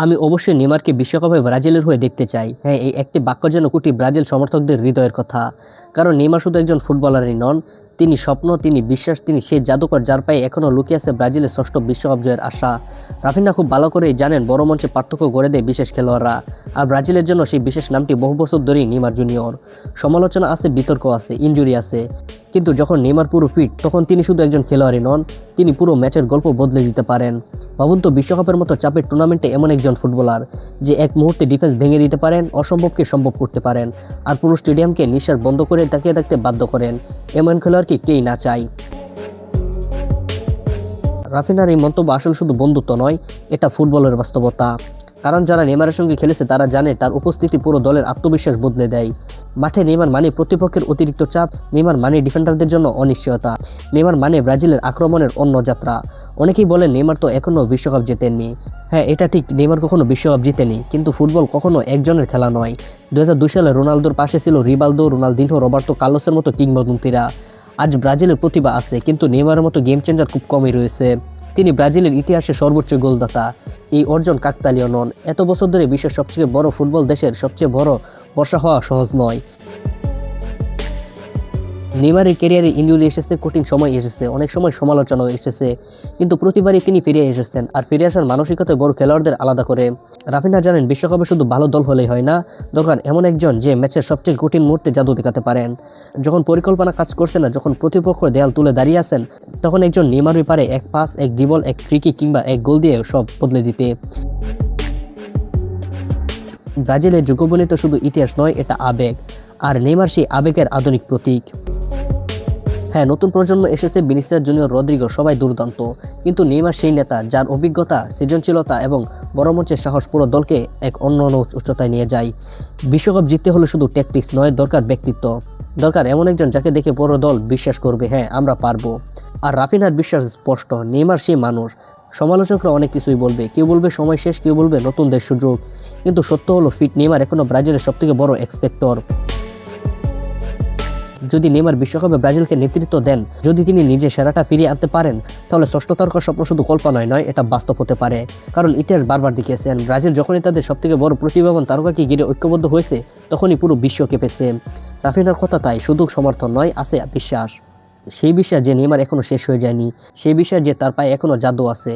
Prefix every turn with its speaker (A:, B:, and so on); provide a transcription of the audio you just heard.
A: আমি অবশ্যই নেইমারকে বিশ্বকাপে ব্রাজিলের হয়ে দেখতে চাই। হ্যাঁ, এই একটি বাক্য যেন কোটি ব্রাজিল সমর্থকদের হৃদয়ের কথা। কারণ নেইমার শুধু একজন ফুটবলারই নন, তিনি স্বপ্ন, তিনি বিশ্বাস, তিনি সেই জাদুকর যার পায়ে এখনও লুকিয়ে আছে ব্রাজিলের ষষ্ঠ বিশ্বকাপ জয়ের আশা। রাফিনা খুব ভালো করেই জানেন বড় মঞ্চে পার্থক্য গড়ে দেয় বিশেষ খেলোয়াড়রা। আর ব্রাজিলের জন্য সেই বিশেষ নামটি বহু বছর ধরেই নেইমার জুনিয়র। সমালোচনা আছে, বিতর্ক আছে, ইনজুরি আছে, কিন্তু যখন নেইমার পুরো ফিট তখন তিনি শুধু একজন খেলোয়াড়ই নন, তিনি পুরো ম্যাচের গল্প বদলে দিতে পারেন। ভাবুন তো, বিশ্বকাপের মতো চাপের টুর্নামেন্টে এমন একজন ফুটবলার যে এক মুহূর্তে ডিফেন্স ভেঙে দিতে পারেন, অসম্ভবকে সম্ভব করতে পারেন, আর পুরো স্টেডিয়ামকে নিঃশ্বাস বন্ধ করে তাকিয়ে থাকতে বাধ্য করেন। এমন খেলোয়াড়কে কেই না চায়। রাফিনার এই মন্তব্য আসলে শুধু বন্ধুত্ব নয়, এটা ফুটবলের বাস্তবতা। কারণ যারা নেইমারের সঙ্গে খেলেছে তারা জানে তার উপস্থিতি পুরো দলের আত্মবিশ্বাস বদলে দেয়। মাঠে নেইমার মানে প্রতিপক্ষের অতিরিক্ত চাপ, নেইমার মানে ডিফেন্ডারদের জন্য অনিশ্চয়তা, নেইমার মানে ব্রাজিলের আক্রমণের অন্য যাত্রা। অনেকেই বলেন নেইমার তো এখনও বিশ্বকাপ জেতেননি। হ্যাঁ, এটা ঠিক, নেইমার কখনো বিশ্বকাপ জিতেনি, কিন্তু ফুটবল কখনো একজনের খেলা নয়। 2002 সালে রোনালদোর পাশে ছিল রিভালদো, রোনালদিনহো, রবার্তো কার্লোসের মতো কিংবদন্তিরা। আজ ব্রাজিলের প্রতিভা আছে, কিন্তু নেইমারের মতো গেম চেঞ্জার খুব কমই রয়েছে। তিনি ব্রাজিলের ইতিহাসে সর্বোচ্চ গোলদাতা। এই অর্জন কাকতালীয় নন। এত বছর ধরে বিশ্বের সবচেয়ে বড় ফুটবল দেশের সবচেয়ে বড় বর্ষা হওয়া সহজ নয়। নেইমারের ক্যারিয়ারে ইনজুরি এসেছে, কঠিন সময় এসেছে, অনেক সময় সমালোচনাও এসেছে, কিন্তু প্রতিবারই তিনি ফিরে এসেছেন। আর ফিরে আসার মানসিকতায় বড় খেলোয়াড়দের আলাদা করে। রাফিনা জানেন বিশ্বকাপে শুধু ভালো দল হলেই হয় না, দরকার এমন একজন যে ম্যাচের সবচেয়ে কঠিন মুহূর্তে জাদু দেখাতে পারেন। যখন পরিকল্পনা কাজ করছে না, যখন প্রতিপক্ষ দেয়াল তুলে দাঁড়িয়ে আছেন, তখন একজন নেইমারই পারে এক পাস, এক ড্রিবল, এক ফ্রি কিক কিংবা এক গোল দিয়ে সব বদলে দিতে। ব্রাজিলের যুগবনি তো শুধু ইতিহাস নয়, এটা আবেগ। আর নেইমার সেই আবেগের আধুনিক প্রতীক। হ্যাঁ, নতুন প্রজন্ম এসেছে, ভিনিসিয়াস জুনিয়র, রদ্রিগো, সবাই দুর্দান্ত, কিন্তু নেইমার সেই নেতা যার অভিজ্ঞতা, সৃজনশীলতা এবং বড় মঞ্চের সাহস পুরো দলকে এক অন্য উচ্চতায় নিয়ে যায়। বিশ্বকাপ জিততে হলে শুধু ট্যাকটিক্স নয়, দরকার ব্যক্তিত্ব, দরকার এমন একজন যাকে দেখে পুরো দল বিশ্বাস করবে, হ্যাঁ আমরা পারবো। আর রাফিনার বিশ্বাস স্পষ্ট, নেইমার সেই মানুষ। সমালোচকরা অনেক কিছুই বলবে, কেউ বলবে সময় শেষ, কেউ বলবে নতুনদের সুযোগ, কিন্তু সত্য হলো ফিট নেইমার এখনো ব্রাজিলের সবথেকে বড় এক্সপেক্টর। যদি নেইমার বিশ্বকাপে ব্রাজিলকে নেতৃত্ব দেন, যদি তিনি নিজে সেরাটা ফিরিয়ে আনতে পারেন, তাহলে ষষ্ঠ তারকার স্বপ্ন শুধু কল্পনায় নয়, এটা বাস্তব হতে পারে। কারণ ইতিহাস বারবার দেখিয়েছেন, ব্রাজিল যখনই তাদের সবথেকে বড় প্রতিভাবান তারকাকে ঘিরে ঐক্যবদ্ধ হয়েছে, তখনই পুরো বিশ্ব কেঁপেছে। রাফিনার কথা তাই শুধু সমর্থন নয়, আছে বিশ্বাস। সেই বিশ্বাস যে নেইমার এখনো শেষ হয়ে যায়নি, সেই বিশ্বাস যে তার পায়ে এখনো জাদু আছে।